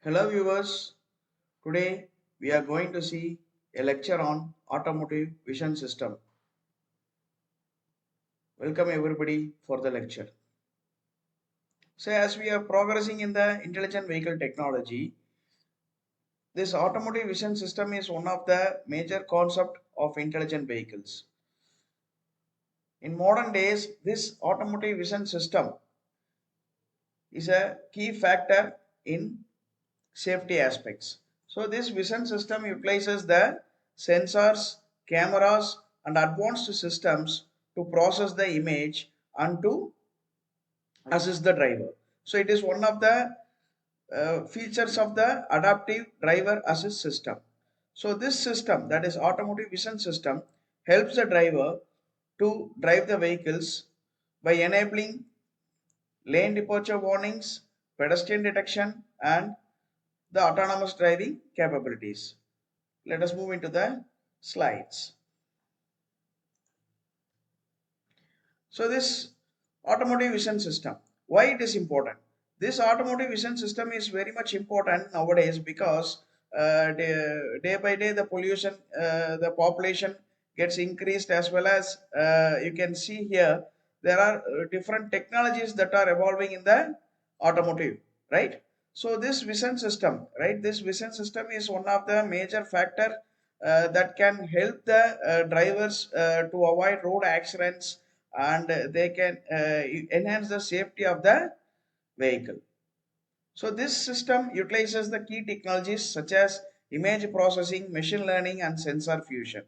Hello viewers, today we are going to see a lecture on automotive vision system. Welcome everybody for the lecture. So as we are progressing in the intelligent vehicle technology, this automotive vision system is one of the major concept of intelligent vehicles. In modern days, this automotive vision system is a key factor in safety aspects. So this vision system utilizes the sensors, cameras and advanced systems to process the image and to assist the driver. So it is one of the features of the adaptive driver assist system. So this system, that is automotive vision system, helps the driver to drive the vehicles by enabling lane departure warnings, pedestrian detection and the autonomous driving capabilities. Let us move into the slides. So this automotive vision system, why it is important? This automotive vision system is very much important nowadays because day by day the pollution, the population gets increased, as well as you can see here there are different technologies that are evolving in the automotive, right? So this vision system, right? This vision system is one of the major factor that can help the drivers to avoid road accidents, and they can enhance the safety of the vehicle. So this system utilizes the key technologies such as image processing, machine learning and sensor fusion.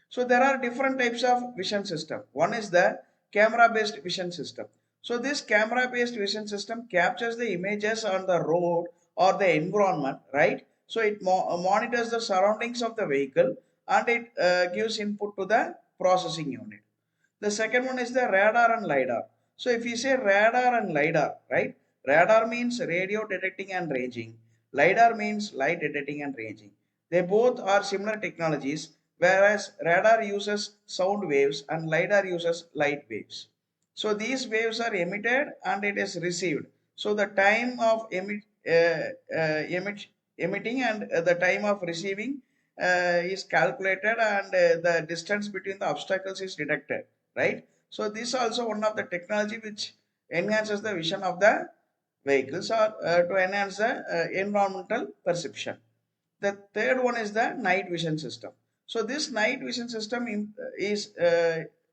So there are different types of vision system. One is the camera based vision system. So this camera based vision system captures the images on the road or the environment, right? So it monitors the surroundings of the vehicle, and it gives input to the processing unit. The second one is the radar and LiDAR. So if you say radar and LiDAR, right? Radar means radio detecting and ranging. LiDAR means light detecting and ranging. They both are similar technologies, whereas radar uses sound waves and LiDAR uses light waves. So these waves are emitted and it is received. So the time of emitting and the time of receiving is calculated, and the distance between the obstacles is detected, right? So this is also one of the technology which enhances the vision of the vehicles, or to enhance the environmental perception. The third one is the night vision system. So this night vision system is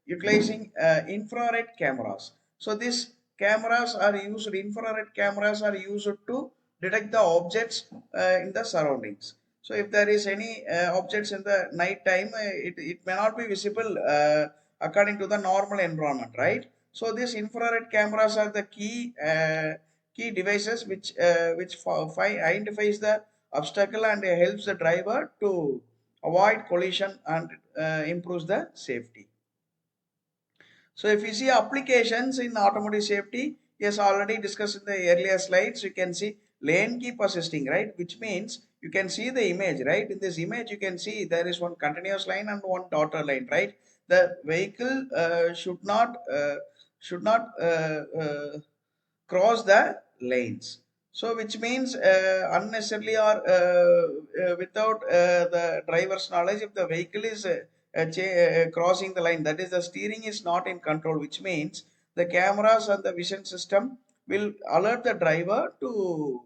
utilizing infrared cameras. So these cameras are used, infrared cameras are used to detect the objects in the surroundings. So if there is any objects in the night time, it may not be visible according to the normal environment, right? So these infrared cameras are the key devices which identifies the obstacle and helps the driver to avoid collision and improves the safety. So if you see applications in automotive safety, yes, already discussed in the earlier slides, you can see lane keep assisting, right? Which means you can see the image, right? In this image, you can see there is one continuous line and one dotted line, right? The vehicle should not cross the lanes. So which means unnecessarily or without the driver's knowledge, if the vehicle is crossing the line, that is the steering is not in control, which means the cameras and the vision system will alert the driver to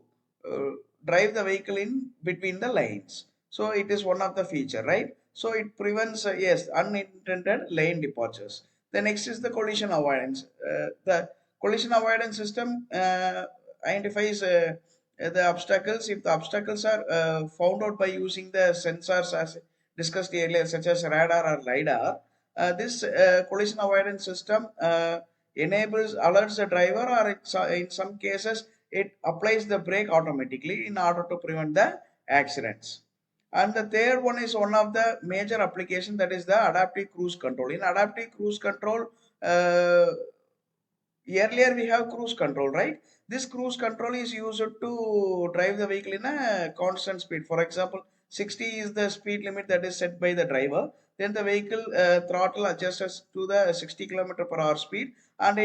uh, drive the vehicle in between the lanes. So it is one of the feature, right? So it prevents yes, unintended lane departures. The next is the collision avoidance. The collision avoidance system identifies the obstacles. If the obstacles are found out by using the sensors as discussed earlier, such as radar or LiDAR, this collision avoidance system alerts the driver, or in some cases it applies the brake automatically in order to prevent the accidents. And the third one is one of the major application, that is the adaptive cruise control. In adaptive cruise control, uh, earlier we have cruise control, right? This cruise control is used to drive the vehicle in a constant speed. For example, 60 is the speed limit that is set by the driver. Then the vehicle throttle adjusts to the 60 kilometer per hour speed, and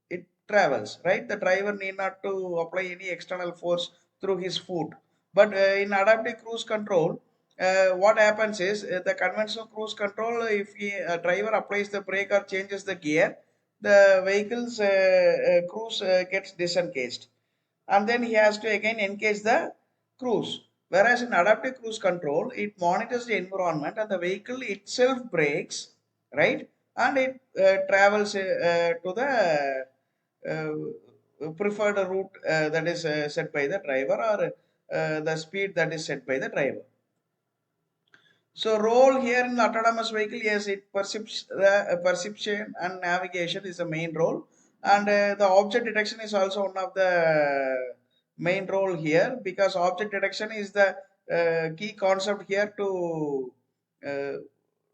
it travels, right? The driver need not to apply any external force through his foot. But in adaptive cruise control, what happens is the conventional cruise control, if a driver applies the brake or changes the gear, the vehicle's cruise gets disengaged, and then he has to again engage the cruise. Whereas in adaptive cruise control, it monitors the environment and the vehicle itself brakes, right? And it travels to the preferred route that is set by the driver, or the speed that is set by the driver. So role here in the autonomous vehicle, yes, it perceives the perception and navigation is the main role, and the object detection is also one of the main role here, because object detection is the key concept here to uh,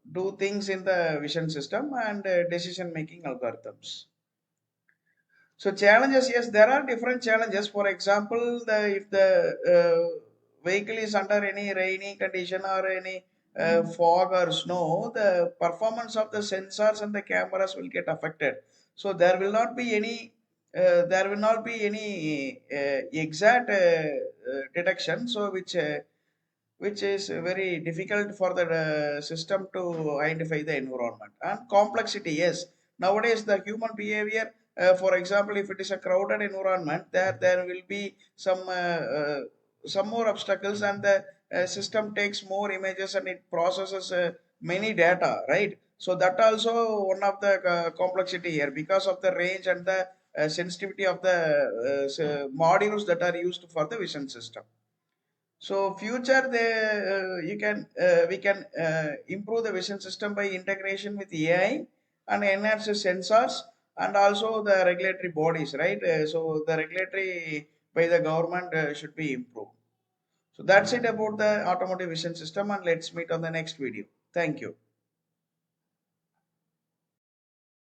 do things in the vision system and decision making algorithms. So challenges, yes, there are different challenges. For example, if the vehicle is under any rainy condition or any fog or snow, the performance of the sensors and the cameras will get affected. So there will not be any exact detection. So which is very difficult for the system to identify the environment. And complexity, yes, nowadays the human behavior, for example, if it is a crowded environment, there will be some more obstacles, and the system takes more images and it processes many data, right? So that also one of the complexity here, because of the range and the sensitivity of the modules that are used for the vision system. So future, you can we can improve the vision system by integration with AI and enhance the sensors, and also the regulatory bodies, right? So the regulatory by the government should be improved. So that's it about the automotive vision system, and let's meet on the next video. Thank you.